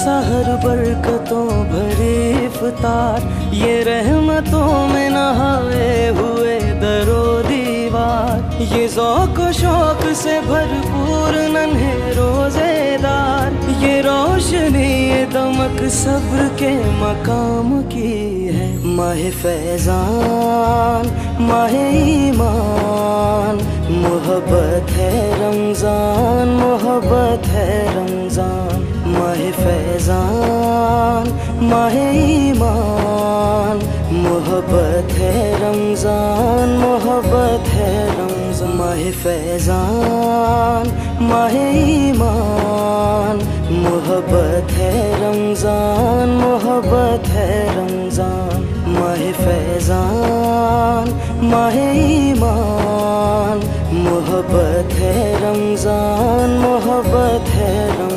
सहर बरकतों भरे इफ्तार, ये रहमतों में नहाए हुए दरो दीवार, ये ज़ौक़ व शौक़ से भरपूर नन्हे रोज़ेदार, ये रोशनी ये दमक सब्र के मकाम की है। माह फैज़ान माह ईमान, मोहब्बत है रमज़ान, मोहब्बत है रमज़ान। माह फैज़ान माह ईमान, मोहब्बत है रमज़ान, मोहब्बत है रमज़ान। माह फैज़ान माह ईमान, मोहब्बत है रमज़ान, मोहब्बत है रमज़ान। माह फैज़ान माह ईमान, मोहब्बत है रमज़ान, मोहब्बत है रमज़ान।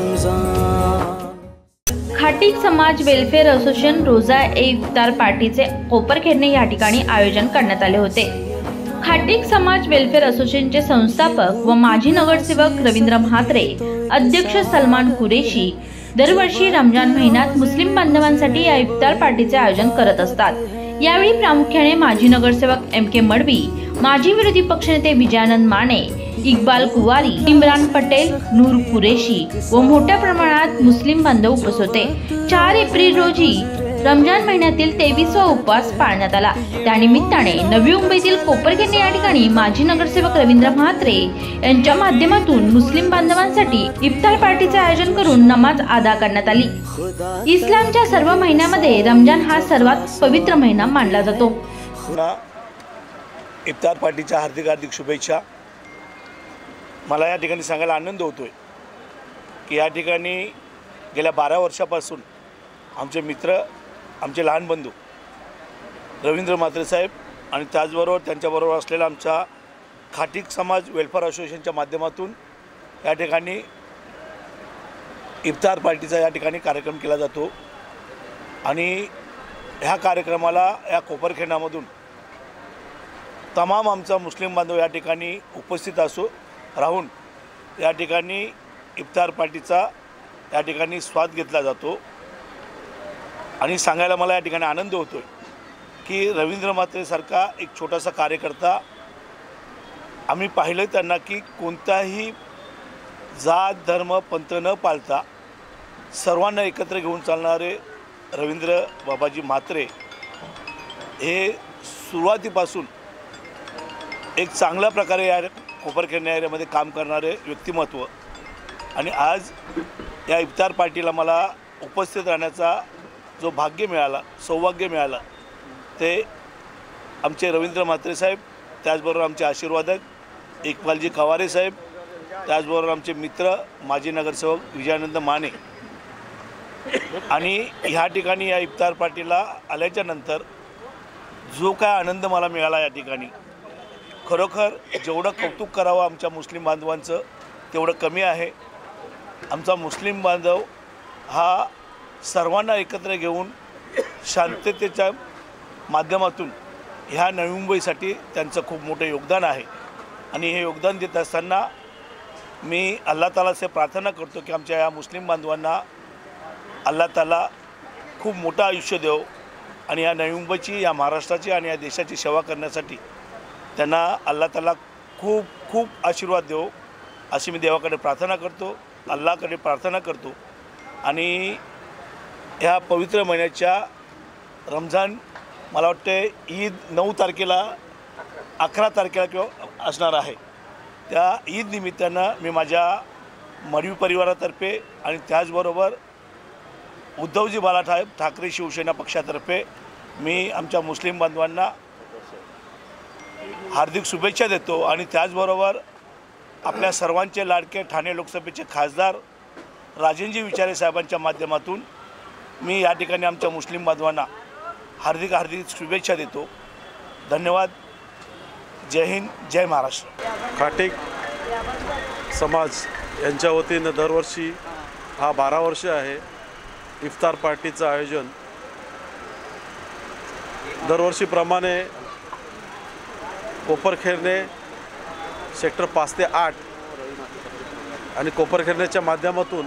खाटीक समाज वेलफेअर असोसिएशन रोजा इफ्तार पार्टीचे कोपरखेडणे या ठिकाणी आयोजन करण्यात आले होते। खाटीक समाज वेलफेअर असोसिएशनचे संस्थापक व माजी नगरसेवक रवींद्र म्हात्रे, अध्यक्ष सलमान कुरेशी दरवर्षी रमजान महिन्यात मुस्लिम बांधवांसाठी या इफ्तार पार्टीचे आयोजन करत असतात। यावेळी प्रामुख्याने माजी नगरसेवक MK मडवी, माजी विरोधी पक्षनेते विजयानंद माने, इक्बाल कुवारी, इम्रान पटेल, नूर कुरेशी व मोठ्या प्रमाणात मुस्लिम बांधव उपस्थित होते। 4 एप्रिल रोजी रमजान महिन्यातील 23वा उपवास पाळण्यात आला। त्यानिमित्ताने नवी मुंबईतील कोपरखेडणे या ठिकाणी माजी नगरसेवक रवींद्र म्हात्रे यांच्या माध्यमातून मुस्लिम बांधवांसाठी इफ्तार पार्टीचे आयोजन करून नमाज अदा करण्यात आली। इस्लामच्या सर्व महिन्यामध्ये रमजान हा सर्वात पवित्र महिना मानला जातो। इफ्तार पार्टीच्या हार्दिक शुभेच्छा। मला या ठिकाणी सांगायला आनंद होतोय की या ठिकाणी गेल्या 12 वर्षापासून आमचे मित्र, आमचे लहान बंधू रवींद्र म्हात्रे साहेब आणि त्याचबरोबर त्यांच्याबरोबर असलेला आमचा खाटीक समाज वेलफेअर असोसिएशनच्या माध्यमातून या ठिकाणी इफ्तार पार्टीचा या ठिकाणी कार्यक्रम केला जातो आणि ह्या कार्यक्रमाला या कोपरखेडामधून तमाम आमचा मुस्लिम बांधव या ठिकाणी उपस्थित राहून या ठिकाणी इफ्तार पार्टीचा या ठिकाणी स्वाद घेतला जातो। आणि सांगायला मला या ठिकाणी आनंद होतोय की रवींद्र म्हात्रे सारखा एक छोटासा कार्यकर्ता आम्ही पाहिलं त्यांना की कोणताही जात धर्म पंथ न पाळता सर्वांना एकत्र घेऊन चालणारे रवींद्र बाबाजी म्हात्रे हे सुरुवातीपासून एक चांगल्या प्रकारे या कोपरखेडणे एरियामध्ये काम करणारे व्यक्तिमत्व। आणि आज या इफ्तार पार्टीला मला उपस्थित राहण्याचा जो भाग्य मिळाला, सौभाग्य मिळालं ते आमचे रवींद्र म्हात्रे साहेब, त्याचबरोबर आमचे आशीर्वादक इक्बालजी कुवारी साहेब, त्याचबरोबर आमचे मित्र माजी नगरसेवक विजयानंद माने। आणि ह्या ठिकाणी या इफ्तार पार्टीला आल्याच्या नंतर जो काय आनंद मला मिळाला या ठिकाणी, खरोखर जेवढं कौतुक करावं आमच्या मुस्लिम बांधवांचं तेवढं कमी आहे। आमचा मुस्लिम बांधव हा सर्वांना एकत्र घेऊन शांततेच्या माध्यमातून ह्या नवी मुंबईसाठी त्यांचं खूप मोठं योगदान आहे। आणि हे योगदान देत असताना मी अल्लाह तालासे प्रार्थना करतो की आमच्या या मुस्लिम बांधवांना अल्लाह ताला खूप मोठं आयुष्य देव आणि या नवी मुंबईची, या महाराष्ट्राची आणि या देशाची सेवा करण्यासाठी त्यांना अल्लाह ताला खूप खूप आशीर्वाद देव अशी मी देवाकडे प्रार्थना करतो, अल्लाहकडे प्रार्थना करतो। आणि ह्या पवित्र महिन्याच्या रमजान मला वाटते ईद 9 तारखेला 11 तारखेला किंवा असणार आहे, त्या ईद निमित्तानं मी माझ्या मडवी परिवारातर्फे आणि त्याचबरोबर उद्धवजी बाळासाहेब ठाकरे शिवसेना पक्षातर्फे मी आमच्या मुस्लिम बांधवांना हार्दिक शुभेच्छा देतो। आणि त्याचबरोबर आपल्या सर्वांचे लाडके ठाणे लोकसभेचे खासदार राजेंद्रजी विचारे साहेबांच्या माध्यमातून मी या ठिकाणी आमच्या मुस्लिम बांधवांना हार्दिक शुभेच्छा देतो। धन्यवाद। जय हिंद, जय महाराष्ट्र। खाटीक समाज यांच्या वतीनं दरवर्षी हा 12 वर्ष आहे इफ्तार पार्टीचं आयोजन। दरवर्षीप्रमाणे कोपरखेडणे सेक्टर 5 ते 8 आणि कोपरखेडण्याच्या माध्यमातून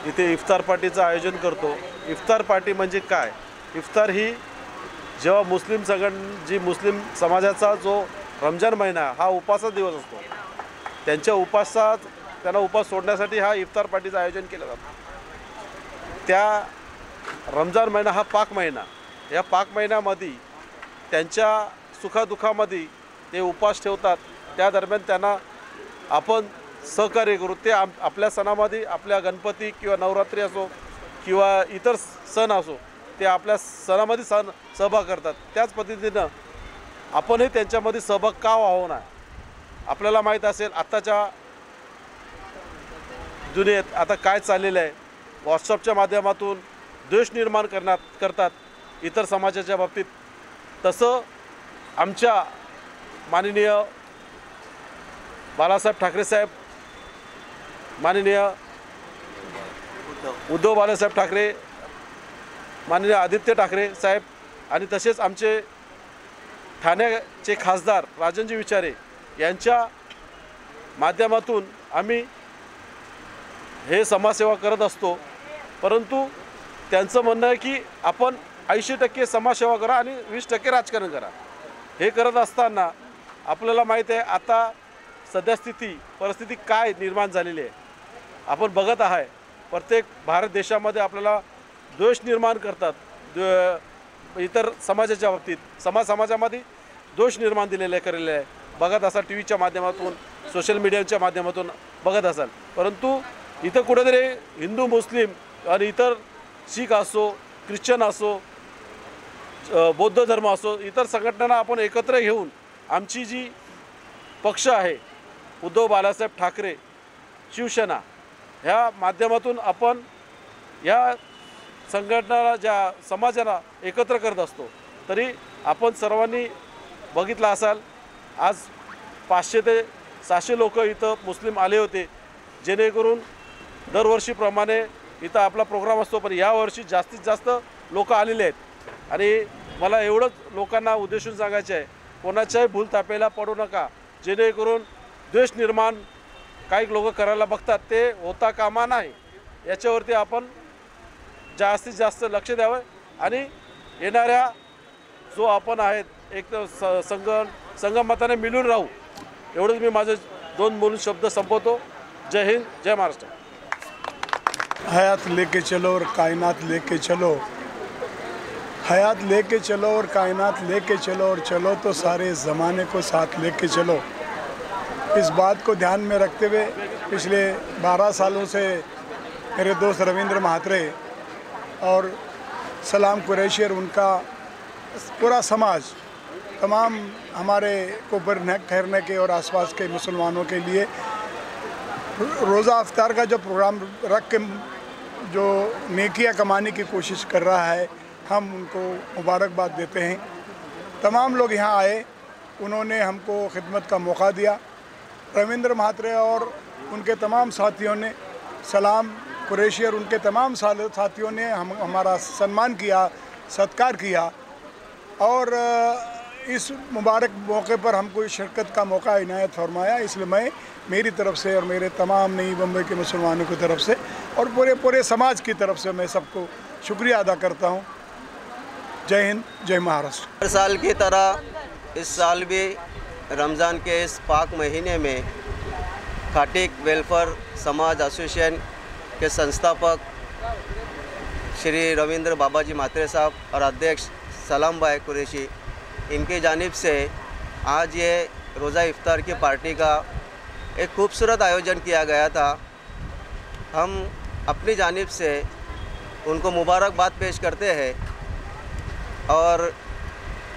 इथे इफ्तार पार्टीचं आयोजन करतो। इफ्तार पार्टी म्हणजे काय? इफ्तार ही जेव्हा मुस्लिम समाजाचा जो रमजान महिना हा उपासाचा दिवस असतो, त्यांना उपास सोडण्यासाठी हा इफ्तार पार्टीचं आयोजन केलं जातं। त्या रमजान महिना हा पाक महिना, या पाक महिन्यामध्ये त्यांच्या सुखादुखामध्ये ते उपास ठेवतात। त्या दरम्यान त्यांना आपण सहकार्य करू। ते आपल्या सणामध्ये, आपल्या गणपती किंवा नवरात्री असो किंवा इतर सण असो, ते आपल्या सणामध्ये सहभाग करतात। त्याच पद्धतीनं आपणही त्यांच्यामध्ये सहभाग का व्हावं नाही? आपल्याला माहीत असेल आत्ताच्या दुनियेत आता काय चाललेलं आहे। व्हॉट्सअपच्या माध्यमातून द्वेष निर्माण करतात इतर समाजाच्या बाबतीत। तसं आमच्या माननीय बाळासाहेब ठाकरे साहेब, माननीय उद्धव बाळासाहेब ठाकरे, माननीय आदित्य ठाकरे साहेब आणि तसेच आमचे ठाण्याचे खासदार राजनजी विचारे यांच्या माध्यमातून आम्ही हे समाजसेवा करत असतो। परंतु त्यांचं म्हणणं आहे की आपण 80% समाजसेवा करा आणि 20% राजकारण करा। हे करत असताना आपल्याला माहीत आहे आता सध्या परिस्थिती काय निर्माण झालेली आहे। आपण बघत आहे प्रत्येक भारत देशामध्ये आपल्याला द्वेष निर्माण करतात। इतर समाजाच्या बाबतीत समाजामध्ये दोष निर्माण केलेले आहे। बघत असाल टी व्हीच्या माध्यमातून, सोशल मीडियाच्या माध्यमातून बघत असाल। परंतु इथं कुठेतरी हिंदू, मुस्लिम आणि इतर शीख असो, ख्रिश्चन असो, बौद्ध धर्म असो, इतर संघटनांना आपण एकत्र घेऊन आमची जी पक्ष आहे उद्धव बाळासाहेब ठाकरे शिवसेना, ह्या माध्यमातून आपण या संघटनाला, ज्या समाजाला एकत्र करत असतो। तरी आपण सर्वांनी बघितलं असाल आज 500 ते 600 लोक इथं मुस्लिम आले होते, जेणेकरून दरवर्षीप्रमाणे इथं आपला प्रोग्राम असतो। पण यावर्षी जास्तीत जास्त लोक आलेले आहेत आणि मला एवढंच लोकांना उद्देशून सांगायचं आहे, कोणाच्याही भूलथापेला पडू नका, जेणेकरून द्वेष निर्माण काही लोक करायला बघतात, ते होता कामा नाही। याच्यावरती आपण जास्तीत जास्त लक्ष द्यावं आणि येणाऱ्या जो आपण आहेत एक संगमताने मिळून राहू, एवढंच मी माझे 2 बोलून शब्द संपवतो। जय हिंद, जय महाराष्ट्र। हयात लेके चलो और कायनात लेके चलो, हयात लेके चलो और कायनात लेके चलो, और चलो तो सारे ज़माने को साथ लेके चलो। इस बात को ध्यान में रखते हुए पिछले 12 सालों से मेरे दोस्त रविंद्र महात्रे और सलाम कुरैशी और उनका पूरा समाज तमाम हमारे कोपर खैरने के और आसपास के मुसलमानों के लिए रोज़ा इफ्तार का जो प्रोग्राम रख के जो नेकियां कमाने की कोशिश कर रहा है, हम उनको मुबारकबाद देते हैं। तमाम लोग यहाँ आए, उन्होंने हमको खिदमत का मौका दिया। रविंद्र महात्रे और उनके तमाम साथियों ने, सलाम कुरैशी और उनके तमाम साथियों ने हमारा सम्मान किया, सत्कार किया और इस मुबारक मौके पर हमको शिरकत का मौका इनायत फरमाया। इसलिए मैं मेरी तरफ से और मेरे तमाम नई मुंबई के मुसलमानों की तरफ से और पूरे समाज की तरफ से मैं सबको शुक्रिया अदा करता हूँ। जय हिंद, जय महाराष्ट्र। हर साल की तरह इस साल भी रमज़ान के इस पाक महीने में खाटिक वेलफेयर समाज एसोसिएशन के संस्थापक श्री रविंद्र बाबाजी म्हात्रे साहब और अध्यक्ष सलाम भाई कुरैशी, इनकी जानिब से आज ये रोज़ा इफ्तार की पार्टी का एक खूबसूरत आयोजन किया गया था। हम अपनी जानिब से उनको मुबारकबाद पेश करते हैं और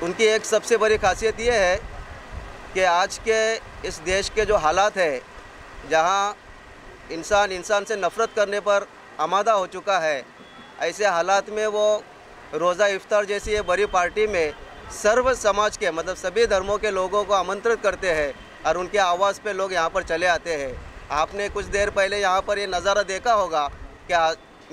उनकी एक सबसे बड़ी खासियत ये है कि आज के इस देश के जो हालात है, जहाँ इंसान से नफ़रत करने पर आमादा हो चुका है, ऐसे हालात में वो रोज़ा इफ्तार जैसी ये बड़ी पार्टी में सर्व समाज के मतलब सभी धर्मों के लोगों को आमंत्रित करते हैं और उनके आवाज़ पे लोग यहाँ पर चले आते हैं। आपने कुछ देर पहले यहाँ पर ये नज़ारा देखा होगा कि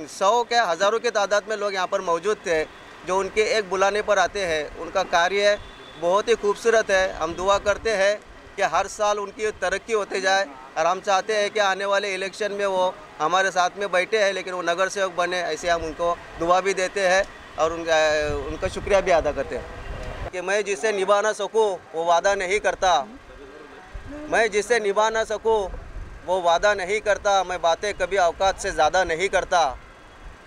100 के हज़ारों की तादाद में लोग यहाँ पर मौजूद थे, जो उनके एक बुलाने पर आते हैं। उनका कार्य बहुत ही खूबसूरत है। हम दुआ करते हैं कि हर साल उनकी तरक्की होते जाए, और हम चाहते हैं कि आने वाले इलेक्शन में वो हमारे साथ में बैठे हैं, लेकिन वो नगर सेवक बने, ऐसे हम उनको दुआ भी देते हैं और उनका शुक्रिया भी अदा करते हैं। कि मैं जिसे निभा ना सकूँ वो वादा नहीं करता, मैं जिसे निभा ना सकूँ वो वादा नहीं करता, मैं बातें कभी औकात से ज़्यादा नहीं करता,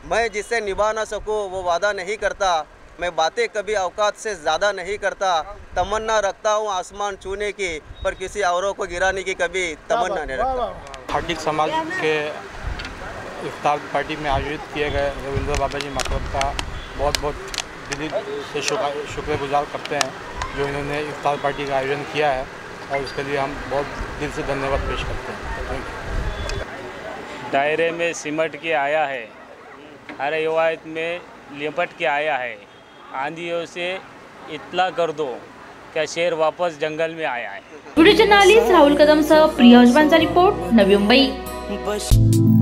मैं जिसे निभा ना सकूँ वो वादा नहीं करता, मैं बातें कभी औकात से ज़्यादा नहीं करता, तमन्ना रखता हूँ आसमान छूने की, पर किसी औरों को गिराने की कभी तमन्ना नहीं रखता। खाटिक समाज के इफ्तार पार्टी में आयोजित किए गए रविंद्र बाबा जी मकरब का बहुत बहुत दिली से शुक्रगुजार करते हैं, जो इन्होंने इफ्तार पार्टी का आयोजन किया है, और उसके लिए हम बहुत दिल से धन्यवाद पेश करते हैं। दायरे में सिमट के आया है, हर रिवायत में लिपट के आया है, आंधियों से इत्तला कर दो क्या शेर वापस जंगल में आया है। वीडियो जर्नलिस्ट राहुल कदम सह प्रिया उजवांचा रिपोर्ट, नवी मुंबई।